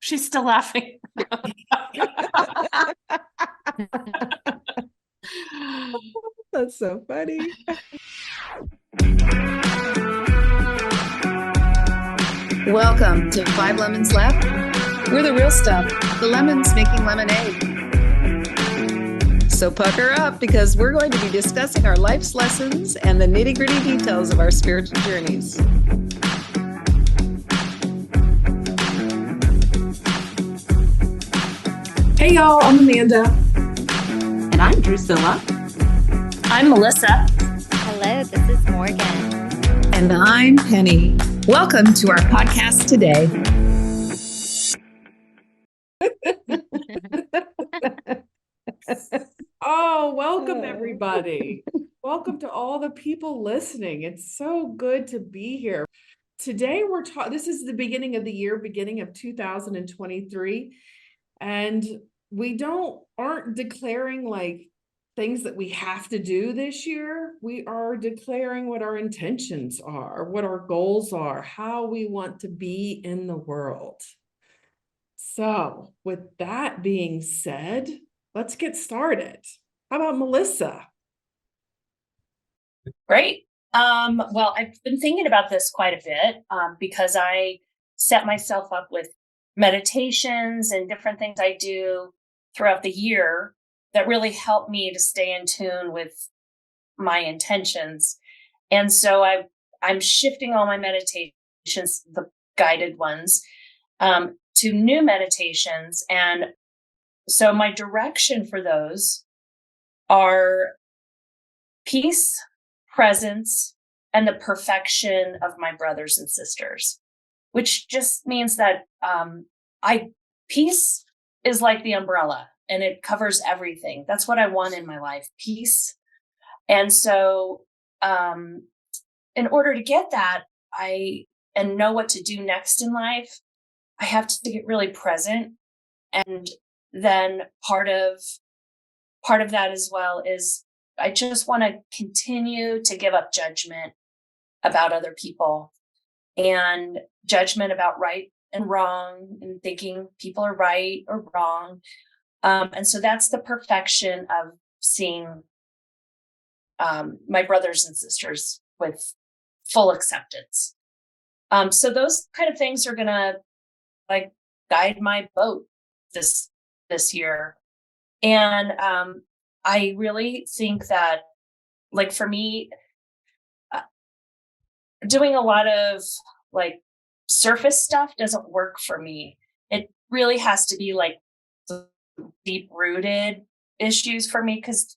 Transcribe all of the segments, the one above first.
She's still laughing. That's so funny. Welcome to Five Lemons Left. We're the real stuff, the lemons making lemonade. So pucker up because we're going to be discussing our life's lessons and the nitty-gritty details of our spiritual journeys. Hey y'all, I'm Amanda. And I'm Drusilla. I'm Melissa. Hello, this is Morgan. And I'm Penny. Welcome to our podcast today. Oh, welcome everybody. Welcome to all the people listening. It's so good to be here. Today we're talking, this is the beginning of the year, beginning of 2023. And we aren't declaring like things that we have to do this year. We are declaring what our intentions are, what our goals are, how we want to be in the world. So with that being said, let's get started. How about Melissa? Great. Well, I've been thinking about this quite a bit because I set myself up with meditations and different things I do throughout the year that really help me to stay in tune with my intentions. And so I'm shifting all my meditations, the guided ones, to new meditations. And so my direction for those are peace, presence, and the perfection of my brothers and sisters, which just means that peace is like the umbrella and it covers everything. That's what I want in my life, peace. And so in order to get that, and know what to do next in life, I have to get really present. And then part of that as well is I just want to continue to give up judgment about other people and judgment about right and wrong and thinking people are right or wrong. And so that's the perfection of seeing my brothers and sisters with full acceptance. So those kind of things are going to like guide my boat this year. And I really think that, like, for me, doing a lot of like surface stuff doesn't work for me. It really has to be like deep rooted issues for me, because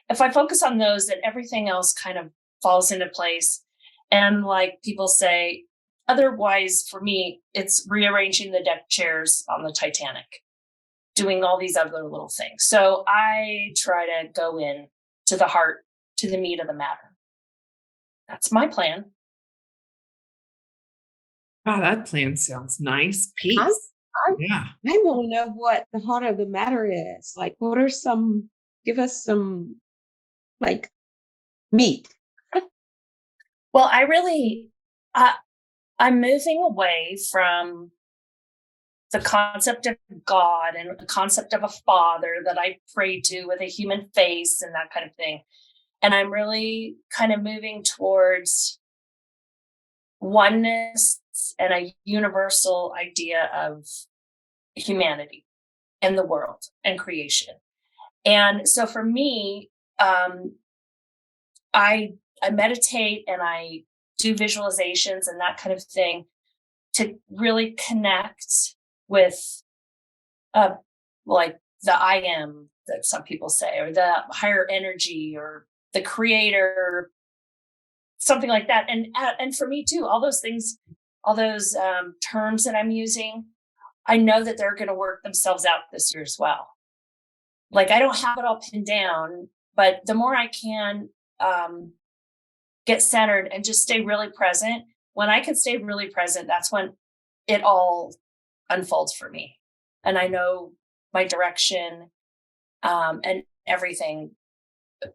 if I focus on those, then everything else kind of falls into place. And like people say, otherwise, for me, it's rearranging the deck chairs on the Titanic, doing all these other little things. So I try to go in to the heart, to the meat of the matter. That's my plan. Wow, that plan sounds nice. Peace. I want to know what the heart of the matter is. Like, give us some, like, meat. Well, I'm moving away from the concept of God and the concept of a father that I pray to with a human face and that kind of thing. And I'm really kind of moving towards oneness and a universal idea of humanity and the world and creation. And so for me, I meditate and I do visualizations and that kind of thing to really connect with like the I am that some people say, or the higher energy, or the creator, something like that. And for me too, all those things, all those terms that I'm using, I know that they're going to work themselves out this year as well. Like, I don't have it all pinned down, but the more I can get centered and just stay really present, when I can stay really present, that's when it all unfolds for me. And I know my direction and everything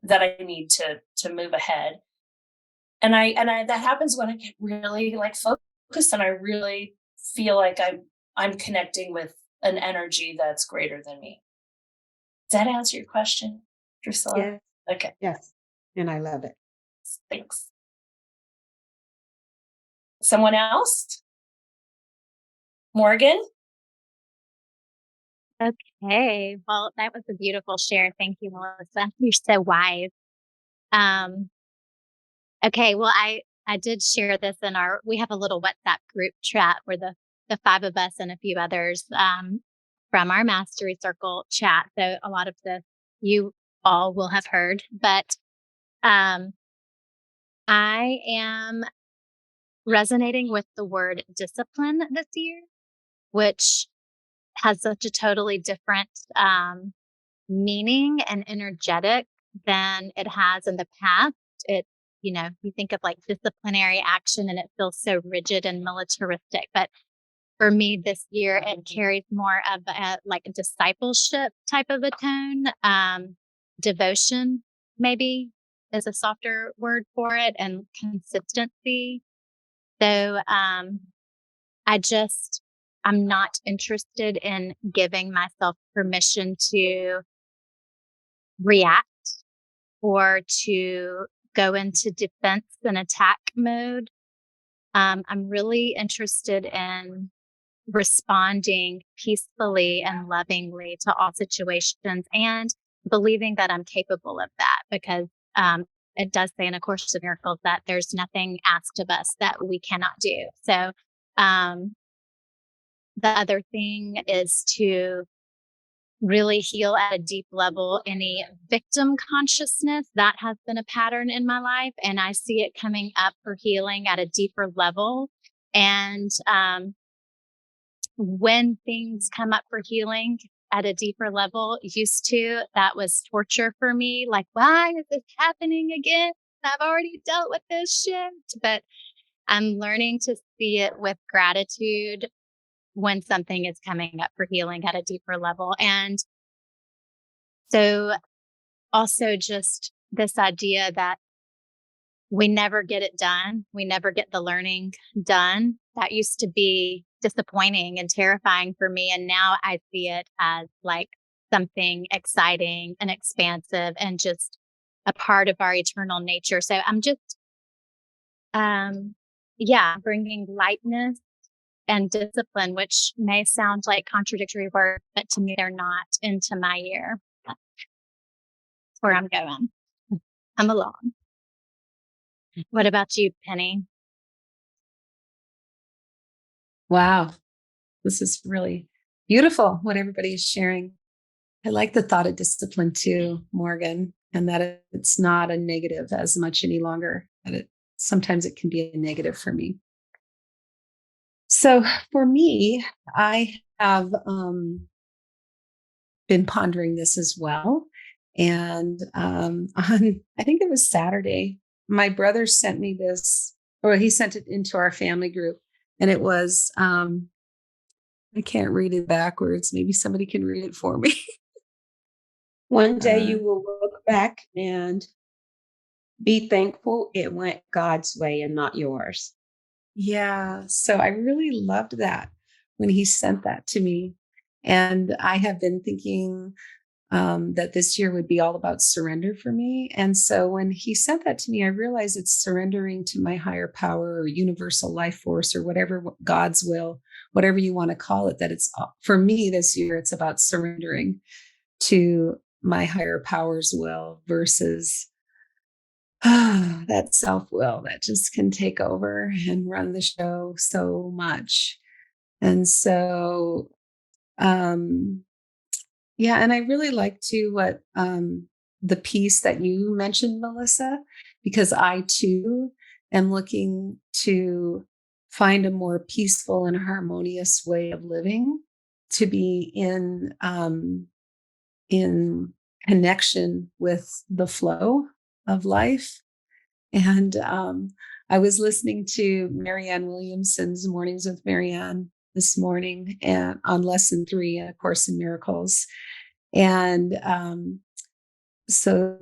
that I need to move ahead. And I that happens when I get really like focused and I really feel like I'm connecting with an energy that's greater than me. Does that answer your question, Drusilla? Yeah. Okay, Yes. And I love it. thanks. Someone else? Morgan? Okay. Well, that was a beautiful share. Thank you, Melissa. You're so wise. Um, okay. Well, I did share this in we have a little WhatsApp group chat where the five of us and a few others, from our mastery circle chat. So a lot of this you all will have heard, but, um, I am resonating with the word discipline this year, which has such a totally different, meaning and energetic than it has in the past. It, you think of like disciplinary action and it feels so rigid and militaristic. But for me this year, it carries more of a like a discipleship type of a tone. Devotion, maybe, is a softer word for it, and consistency. So I just, I'm not interested in giving myself permission to react or to go into defense and attack mode. I'm really interested in responding peacefully and lovingly to all situations and believing that I'm capable of that because it does say in A Course in Miracles that there's nothing asked of us that we cannot do. So um, the other thing is to really heal at a deep level any victim consciousness that has been a pattern in my life. And I see it coming up for healing at a deeper level. And when things come up for healing at a deeper level, that was torture for me. Like, why is this happening again? I've already dealt with this shit. But I'm learning to see it with gratitude when something is coming up for healing at a deeper level. And so also just this idea that we never get it done. We never get the learning done. That used to be disappointing and terrifying for me. And now I see it as like something exciting and expansive and just a part of our eternal nature. So I'm just, bringing lightness and discipline, which may sound like contradictory words, but to me, they're not, into my year. That's where I'm going. I'm along. What about you, Penny? Wow. This is really beautiful what everybody is sharing. I like the thought of discipline too, Morgan, and that it's not a negative as much any longer. That sometimes it can be a negative for me. So for me, I have been pondering this as well. And on, I think it was Saturday, my brother sent me this, or he sent it into our family group. And it was, I can't read it backwards. Maybe somebody can read it for me. One day you will look back and be thankful it went God's way and not yours. Yeah. So I really loved that when he sent that to me. And I have been thinking that this year would be all about surrender for me. And so when he sent that to me, I realized it's surrendering to my higher power or universal life force or whatever, God's will, whatever you want to call it, that it's, for me this year, it's about surrendering to my higher power's will versus that self-will that just can take over and run the show so much. And so, yeah, and I really like too what the piece that you mentioned, Melissa, because I too am looking to find a more peaceful and harmonious way of living, to be in connection with the flow of life. And I was listening to Marianne Williamson's Mornings with Marianne this morning and on lesson 3 in A Course in Miracles. And so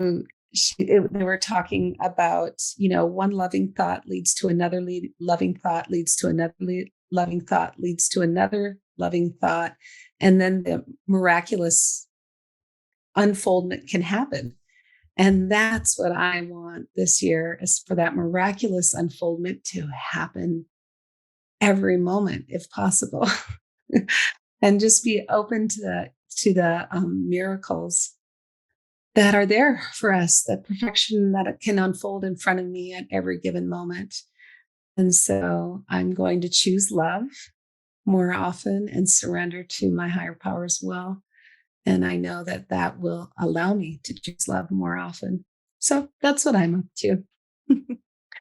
they were talking about, one loving thought leads to another loving thought leads to another loving thought leads to another loving thought. And then the miraculous unfoldment can happen. And that's what I want this year, is for that miraculous unfoldment to happen every moment, if possible. And just be open to the miracles that are there for us, the perfection that it can unfold in front of me at every given moment. And so I'm going to choose love more often and surrender to my higher power as well. And I know that that will allow me to choose love more often. So that's what I'm up to.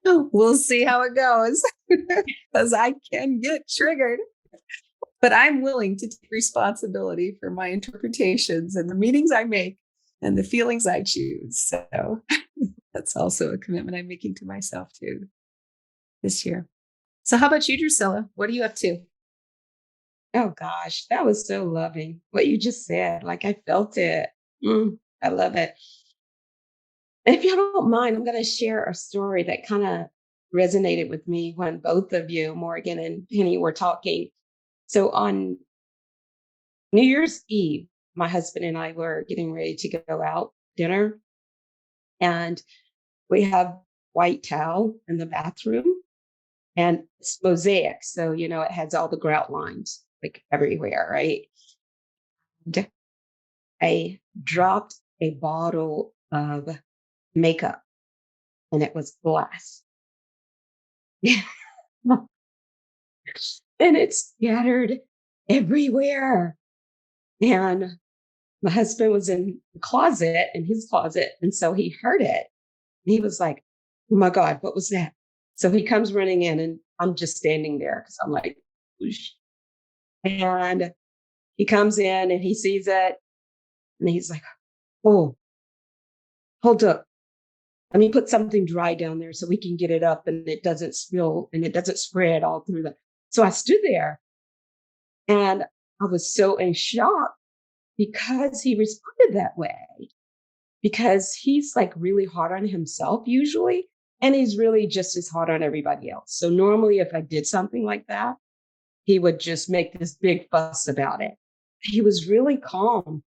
We'll see how it goes, because I can get triggered. But I'm willing to take responsibility for my interpretations and the meanings I make and the feelings I choose. So that's also a commitment I'm making to myself too this year. So how about you, Drusilla? What are you up to? Oh gosh, that was so loving. What you just said, like I felt it. I love it. And if you don't mind, I'm going to share a story that kind of resonated with me when both of you, Morgan and Penny, were talking. So on New Year's Eve, my husband and I were getting ready to go out dinner, and we have white towel in the bathroom, and it's mosaic. So, it has all the grout lines like everywhere, right? And I dropped a bottle of makeup, and it was glass. And it scattered everywhere. And my husband was in his closet. And so he heard it. And he was like, oh my God, what was that? So he comes running in, and I'm just standing there because I'm like, whoosh. And he comes in and he sees it. And he's like, oh, hold up. Let me put something dry down there so we can get it up and it doesn't spill and it doesn't spread all through the. So I stood there and I was so in shock because he responded that way, because he's like really hard on himself usually. And he's really just as hard on everybody else. So normally if I did something like that, he would just make this big fuss about it. He was really calm.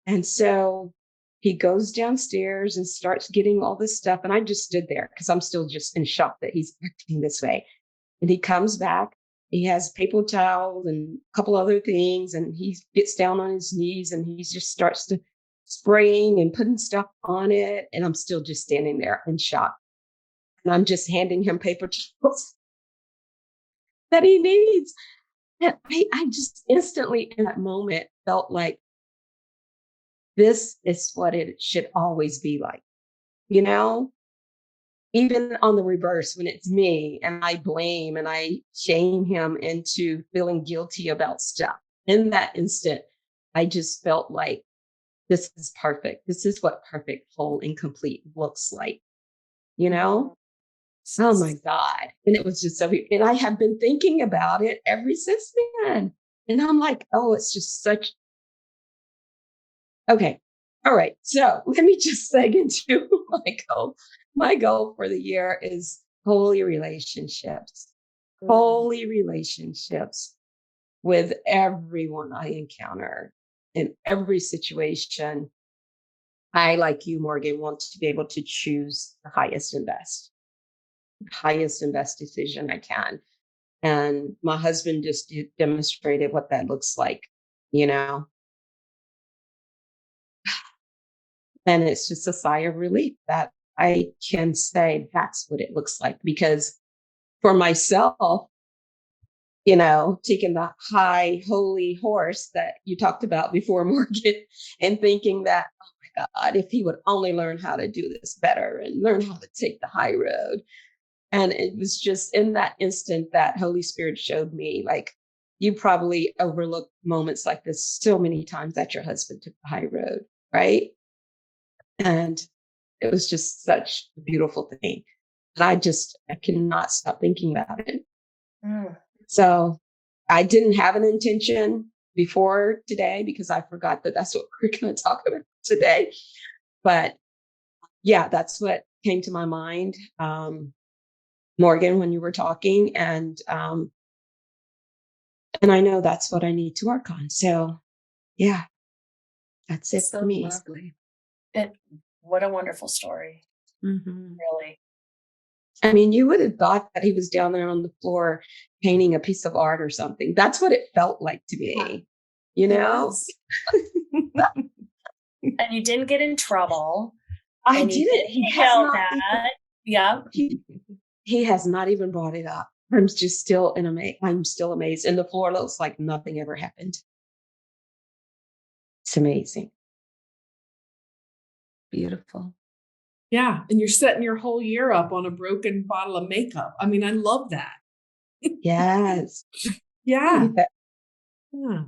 And so he goes downstairs and starts getting all this stuff. And I just stood there because I'm still just in shock that he's acting this way. And he comes back. He has paper towels and a couple other things. And he gets down on his knees and he just starts to spraying and putting stuff on it. And I'm still just standing there in shock. And I'm just handing him paper towels that he needs. And I just instantly in that moment felt like, this is what it should always be like, even on the reverse, when it's me and I blame and I shame him into feeling guilty about stuff. In that instant, I just felt like this is perfect. This is what perfect, whole, and complete looks like, Oh my God. And it was just so, and I have been thinking about it ever since then. And I'm like, oh, it's just such. Okay. All right. So let me just seg into my goal. My goal for the year is holy relationships with everyone I encounter in every situation. I, like you, Morgan, want to be able to choose the highest and best decision I can. And my husband just demonstrated what that looks like, And it's just a sigh of relief that I can say that's what it looks like. Because for myself, taking the high holy horse that you talked about before, Morgan, and thinking that, oh my God, if he would only learn how to do this better and learn how to take the high road. And it was just in that instant that Holy Spirit showed me, like, you probably overlooked moments like this so many times that your husband took the high road, right? And it was just such a beautiful thing. And I cannot stop thinking about it. So I didn't have an intention before today because I forgot that that's what we're going to talk about today. But yeah, that's what came to my mind, Morgan, when you were talking. And And I know that's what I need to work on. So yeah, that's it So for me. lovely. What a wonderful story, Mhm. really. I mean, you would have thought that he was down there on the floor painting a piece of art or something. That's what it felt like to me, you know? And you didn't get in trouble. I And you didn't. didn't He get has yelled not even, at. Yeah. he has not even brought it up. I'm just still I'm still amazed. And the floor looks like nothing ever happened. It's amazing. Beautiful. Yeah. And you're setting your whole year up on a broken bottle of makeup. I mean, I love that. Yes. Yeah. Yeah. Yeah.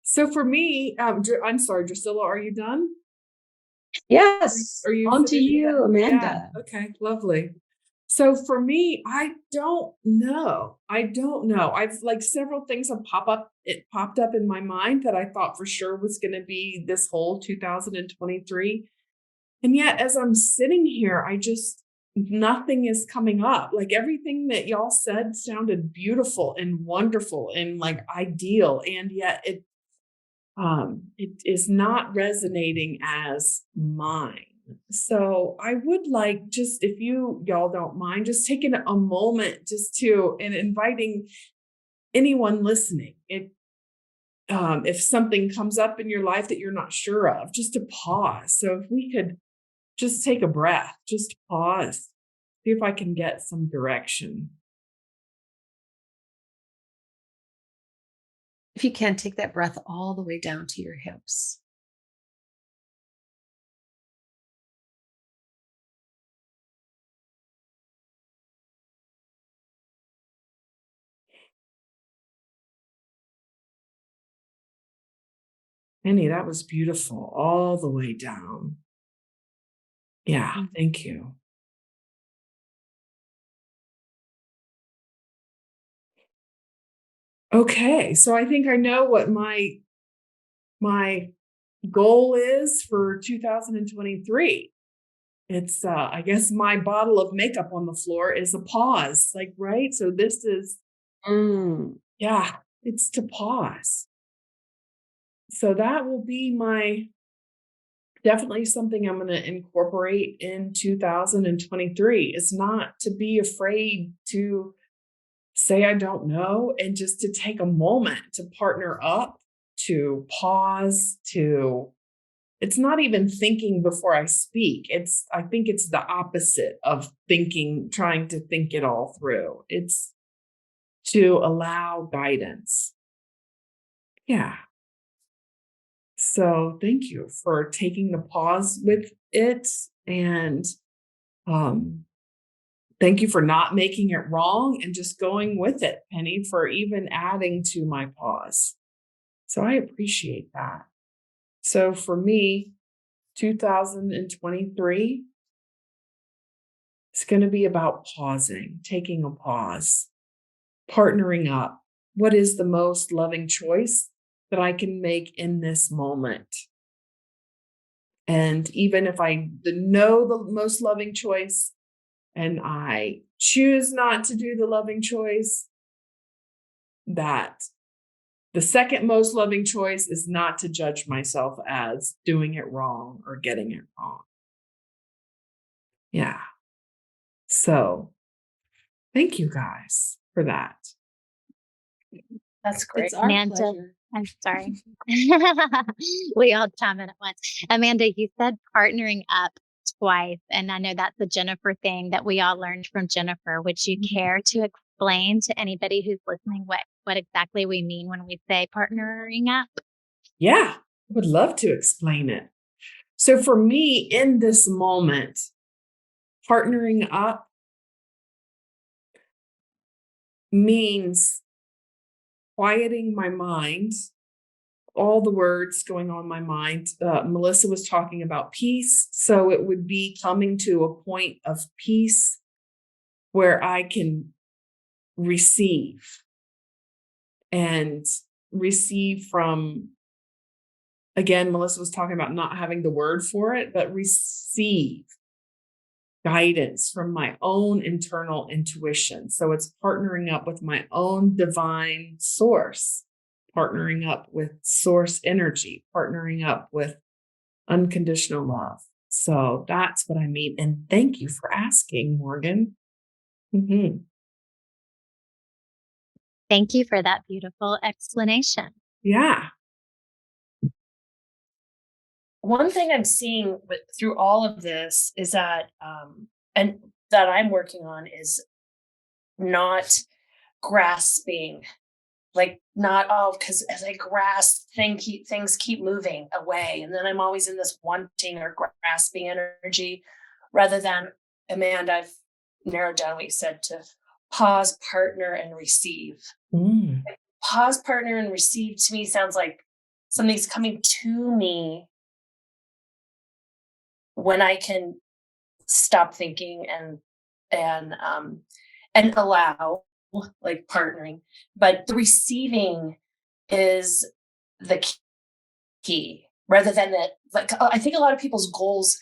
So for me, I'm sorry, Drusilla, are you done? Yes. Are you On to finished with you, that? Yeah. Amanda. Okay. Lovely. So for me, I don't know. I've like several things have popped up in my mind that I thought for sure was going to be this whole 2023. And yet as I'm sitting here, nothing is coming up. Like everything that y'all said sounded beautiful and wonderful and like ideal. And yet it is not resonating as mine. So I would like, just if y'all don't mind, just taking a moment just to and inviting anyone listening, if something comes up in your life that you're not sure of, just to pause. So if we could just take a breath, just pause, see if I can get some direction. If you can, take that breath all the way down to your hips. Penny, that was beautiful, all the way down. Yeah, thank you. Okay, so I think I know what my goal is for 2023. It's I guess my bottle of makeup on the floor is a pause, like, right? So this is yeah, it's to pause. So that will be definitely something I'm going to incorporate in 2023, is not to be afraid to say I don't know, and just to take a moment to partner up, to pause, it's not even thinking before I speak. I think it's the opposite of thinking, trying to think it all through. It's to allow guidance. Yeah. So thank you for taking the pause with it. And thank you for not making it wrong and just going with it, Penny, for even adding to my pause. So I appreciate that. So for me, 2023, it's going to be about pausing, taking a pause, partnering up. What is the most loving choice that I can make in this moment? And even if I know the most loving choice and I choose not to do the loving choice, that the second most loving choice is not to judge myself as doing it wrong or getting it wrong. Yeah. So thank you guys for that. That's great. It's our Amanda, pleasure. I'm sorry. We all chime in at once. Amanda, you said partnering up twice, and I know that's a Jennifer thing that we all learned from Jennifer. Would you care to explain to anybody who's listening what exactly we mean when we say partnering up? Yeah, I would love to explain it. So for me, in this moment, partnering up means quieting my mind, all the words going on in my mind. Melissa was talking about peace. So it would be coming to a point of peace where I can receive and receive from, again, Melissa was talking about not having the word for it, but receive guidance from my own internal intuition. So it's partnering up with my own divine source, partnering up with source energy, partnering up with unconditional love. So that's what I mean. And thank you for asking, Morgan. Mm-hmm. Thank you for that beautiful explanation. Yeah. One thing I'm seeing through all of this is that, and that I'm working on, is not grasping, like not, oh, because as I grasp, things keep moving away. And then I'm always in this wanting or grasping energy, rather than, Amanda, I've narrowed down what you said to pause, partner, and receive. Pause, partner, and receive to me sounds like something's coming to me when I can stop thinking and allow, like, partnering. But the receiving is the key, rather than that. Like, I think a lot of people's goals,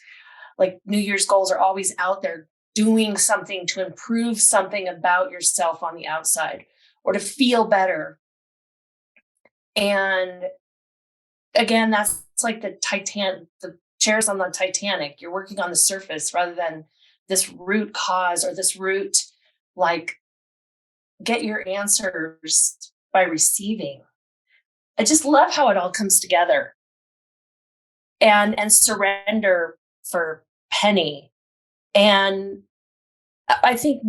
like New Year's goals, are always out there doing something to improve something about yourself on the outside, or to feel better. And again, that's like the chairs on the Titanic. You're working on the surface rather than this root cause, or this root, like, get your answers by receiving. I just love how it all comes together. And surrender for Penny. And I think,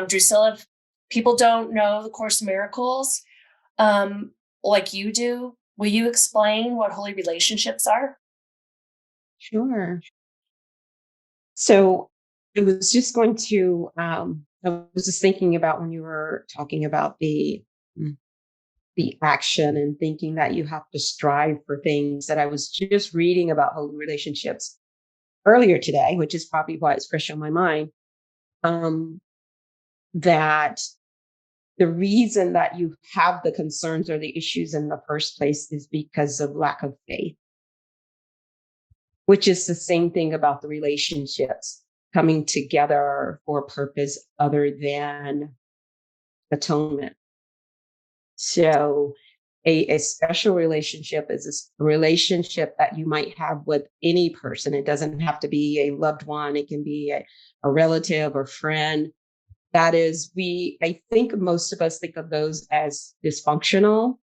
Drusilla, if people don't know the Course in Miracles, like you do, will you explain what holy relationships are? Sure. So I was just going to, I was just thinking about when you were talking about the action and thinking that you have to strive for things, that I was just reading about holy relationships earlier today, which is probably why it's fresh on my mind. That the reason that you have the concerns or the issues in the first place is because of lack of faith, which is the same thing about the relationships coming together for a purpose other than atonement. So a special relationship is a relationship that you might have with any person. It doesn't have to be a loved one. It can be a relative or friend. That is, I think most of us think of those as dysfunctional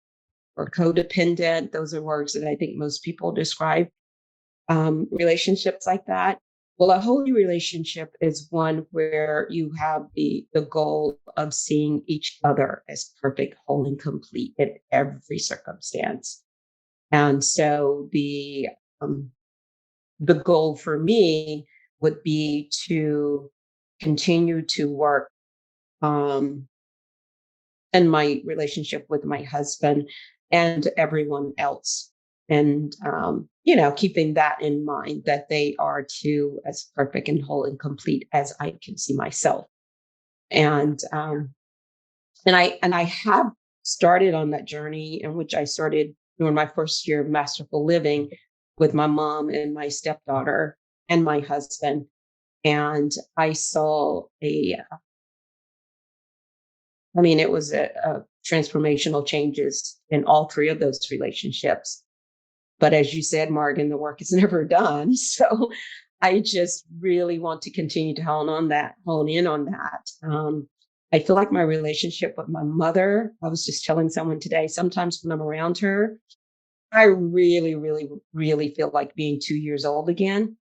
or codependent. Those are words that I think most people describe relationships like that. Well, a holy relationship is one where you have the goal of seeing each other as perfect, whole, and complete in every circumstance. And so the goal for me would be to continue to work in my relationship with my husband and everyone else. And, keeping that in mind, that they are too as perfect and whole and complete as I can see myself. And I have started on that journey, in which I started during my first year of Masterful living with my mom and my stepdaughter and my husband. And I saw it was a transformational changes in all three of those relationships. But as you said, Morgan, the work is never done. So I just really want to continue to hone in on that. I feel like my relationship with my mother, I was just telling someone today, sometimes when I'm around her, I really, really, really feel like being 2 years old again.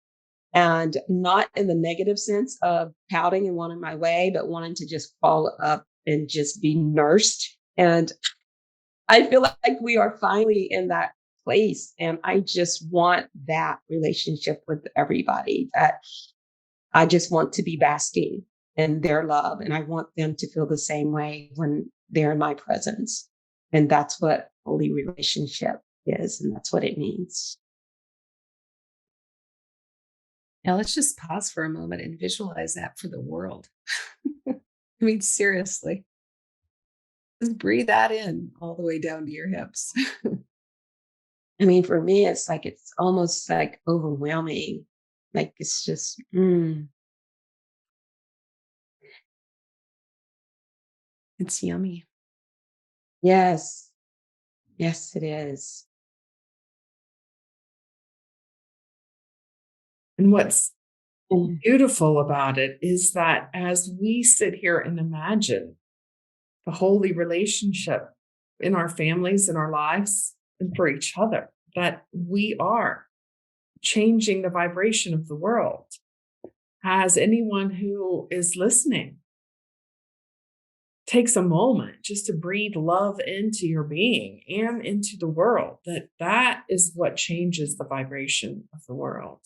And not in the negative sense of pouting and wanting my way, but wanting to just fall up and just be nursed. And I feel like we are finally in that place. And I just want that relationship with everybody, that I just want to be basking in their love. And I want them to feel the same way when they're in my presence. And that's what holy relationship is. And that's what it means. Now let's just pause for a moment and visualize that for the world. I mean, seriously. Just breathe that in all the way down to your hips. I mean, for me, it's almost like overwhelming. Like, it's just, It's yummy. Yes. Yes, it is. And what's Mm. beautiful about it is that as we sit here and imagine the holy relationship in our families, in our lives, and for each other, that we are changing the vibration of the world. As anyone who is listening takes a moment just to breathe love into your being and into the world, that is what changes the vibration of the world.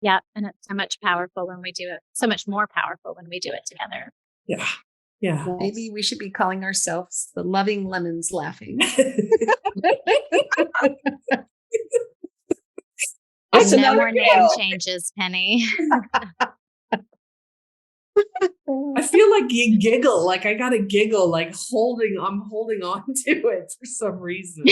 Yeah. And it's so much powerful when we do it, so much more powerful when we do it together. Yeah. Yeah. Maybe we should be calling ourselves the Loving Lemons Laughing. That's No another more name deal. changes, Penny. I feel like you giggle, like I gotta giggle, like I'm holding on to it for some reason.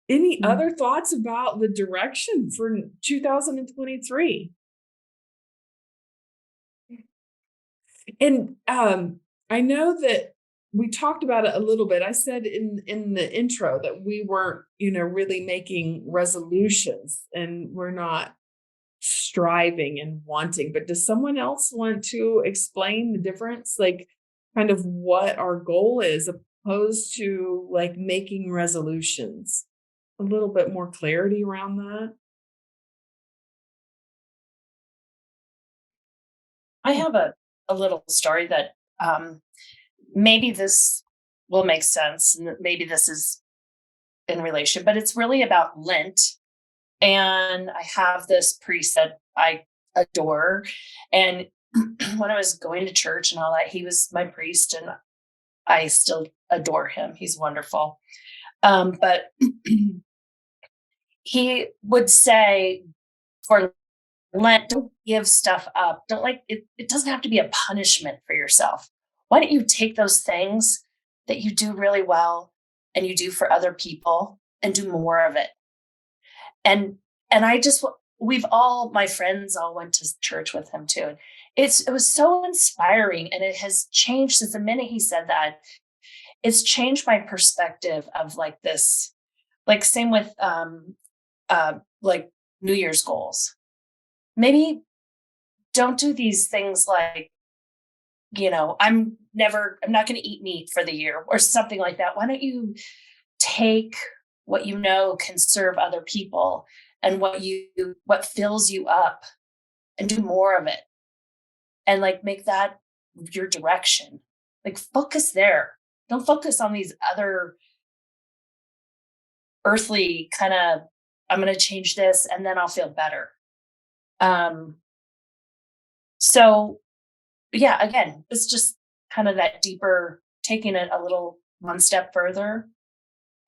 Any other thoughts about the direction for 2023? And I know that we talked about it a little bit. I said in the intro that we weren't, really making resolutions and we're not striving and wanting, but does someone else want to explain the difference, like kind of what our goal is opposed to like making resolutions? A little bit more clarity around that. I have a little story that maybe this will make sense, and maybe this is in relation, but it's really about Lent. And I have this priest that I adore. And when I was going to church and all that, he was my priest, and I still adore him. He's wonderful. But he would say for Lent, don't give stuff up. Don't like it. It doesn't have to be a punishment for yourself. Why don't you take those things that you do really well and you do for other people and do more of it? And I just, my friends all went to church with him too. And it was so inspiring, and it has changed since the minute he said that. It's changed my perspective of like this, like same with like New Year's goals. Maybe don't do these things like, I'm not going to eat meat for the year or something like that. Why don't you take what can serve other people and what fills you up and do more of it, and like make that your direction. Like focus there. Don't focus on these other earthly kind of, I'm going to change this and then I'll feel better. So yeah, again, it's just kind of that deeper, taking it a little one step further.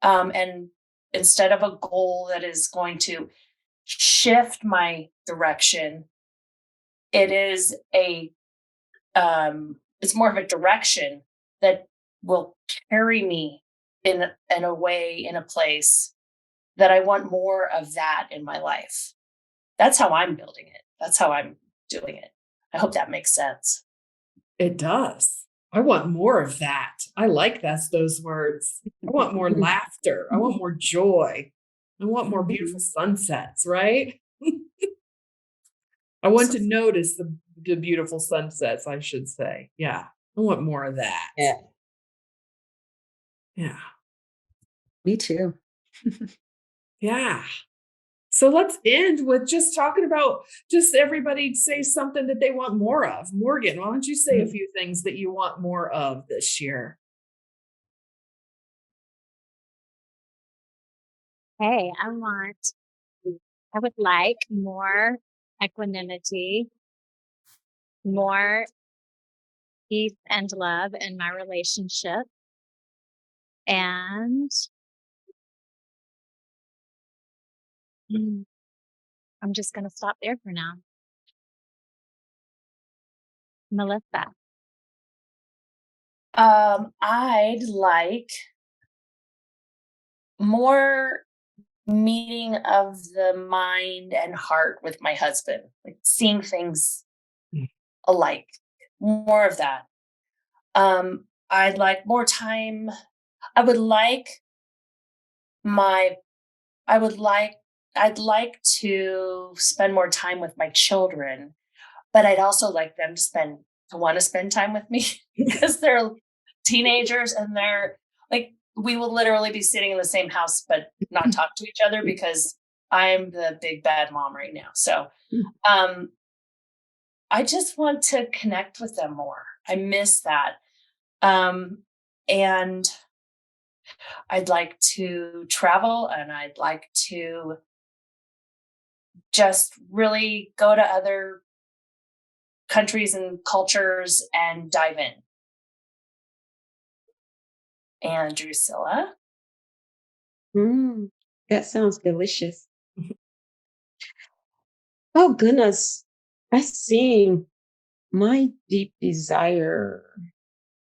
And instead of a goal that is going to shift my direction, it is it's more of a direction that will carry me in a way, in a place that I want more of that in my life. That's how I'm building it. That's how I'm doing it. I hope that makes sense. It does. I want more of that. I like those words. I want more laughter. I want more joy. I want more beautiful sunsets, right? I want to notice the beautiful sunsets, I should say. Yeah. I want more of that. Yeah. Yeah. Me too. Yeah. So let's end with just talking about just everybody say something that they want more of. Morgan, why don't you say a few things that you want more of this year? Hey, I would like more equanimity, more peace and love in my relationship. And I'm just going to stop there for now. Melissa. I'd like more meeting of the mind and heart with my husband, like seeing things alike, more of that. I'd like more time. I would like my, I would like, I'd like to spend more time with my children, but I'd also like them to want to spend time with me because they're teenagers and they're like, we will literally be sitting in the same house, but not talk to each other because I'm the big bad mom right now. So, I just want to connect with them more. I miss that. And I'd like to travel and I'd like to just really go to other countries and cultures and dive in. And Drusilla? That sounds delicious. Oh, goodness. I see. My deep desire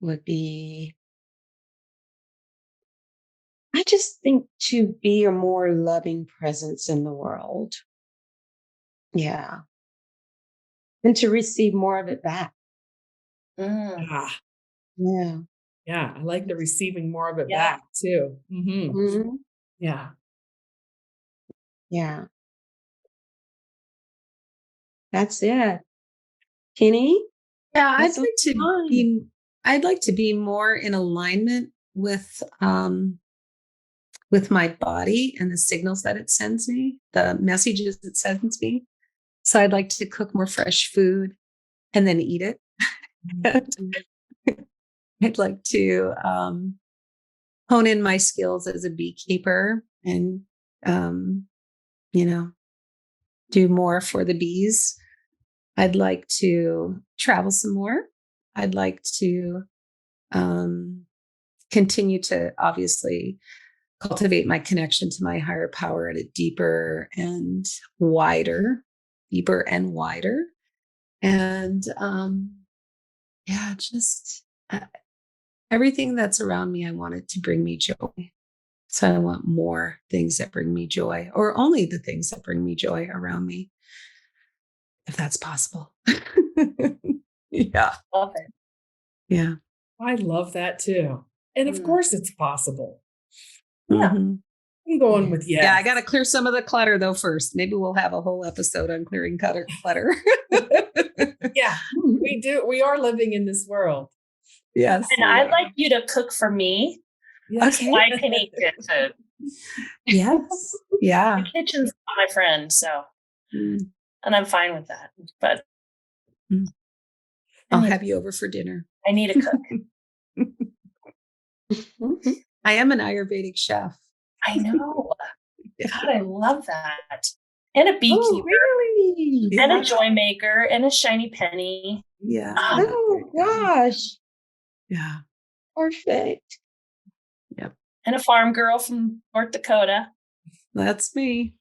would be, I just think, to be a more loving presence in the world. Yeah. And to receive more of it back. Ah, Yeah. yeah. I like the receiving more of it Yeah. back too. Mhm. Yeah. Yeah. That's it. Kenny? Yeah, What's on your mind? I'd like to be more in alignment with my body and the signals that it sends me, the messages it sends me. So I'd like to cook more fresh food and then eat it. I'd like to hone in my skills as a beekeeper and you know, do more for the bees. I'd like to travel some more. I'd like to continue to obviously cultivate my connection to my higher power at a deeper and wider. And yeah, just everything that's around me, I want it to bring me joy. So I want more things that bring me joy, or only the things that bring me joy around me, if that's possible. Yeah. Love it. Yeah. I love that too. And of course it's possible. Yeah. Mhm. I'm going with yes. Yeah, I got to clear some of the clutter though first. Maybe we'll have a whole episode on clearing clutter. Yeah, we do. We are living in this world. Yes. And I'd like you to cook for me Yes. Okay. so I can eat good food. Yes. Yeah. The kitchen's not my friend, so Mm. and I'm fine with that. But I'll have you over for dinner. I need a cook. I am an Ayurvedic chef. I know. God, I love that. And a Oh, beekeeper, really? and Yeah. a joy maker, and a shiny penny, Yeah. Oh, gosh. Yeah. Perfect. and a farm girl from North Dakota. That's me.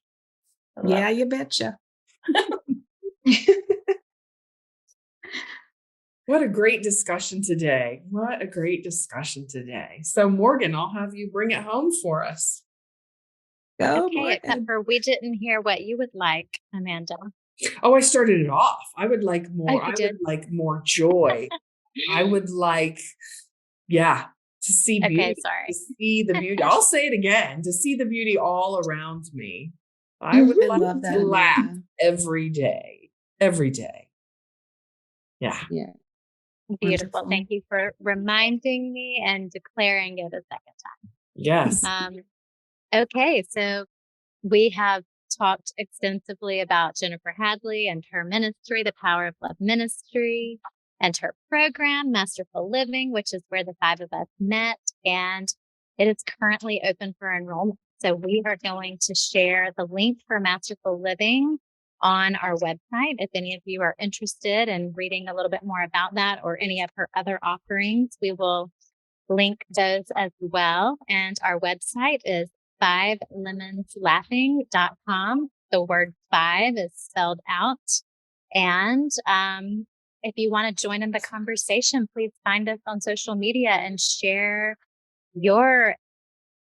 I love Yeah, it. you betcha. What a great discussion today. What a great discussion today. So, Morgan, I'll have you bring it home for us. Go, Okay, except Morgan. for we didn't hear what you would like, Amanda. Oh, I started it off. I would like more. you I would did? like more joy. I would like, yeah, to see beauty. Okay, To sorry. see the beauty. I'll say it again. To see the beauty all around me. I would I like love that, to laugh Amanda. every day. Every day. Yeah. Yeah. Beautiful. Wonderful. Thank you for reminding me and declaring it a second Yes. time. Okay, so we have talked extensively about Jennifer Hadley and her ministry, the Power of Love Ministry, and her program, Masterful Living, which is where the five of us met. And it is currently open for enrollment. So we are going to share the link for Masterful Living on our website. If any of you are interested in reading a little bit more about that or any of her other offerings, we will link those as well. And our website is 5lemonslaughing.com. The word 5 is spelled out. And if you want to join in the conversation, please find us on social media and share your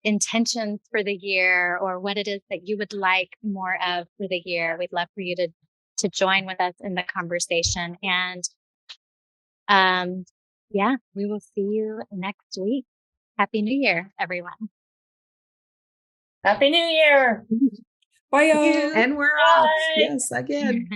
intentions for the year or what it is that you would like more of for the year. We'd love for you to join with us in the conversation. And yeah, we will see you next week. Happy New Year, everyone. Happy New Year. Bye, y'all. And we're off. Bye. Yes, again.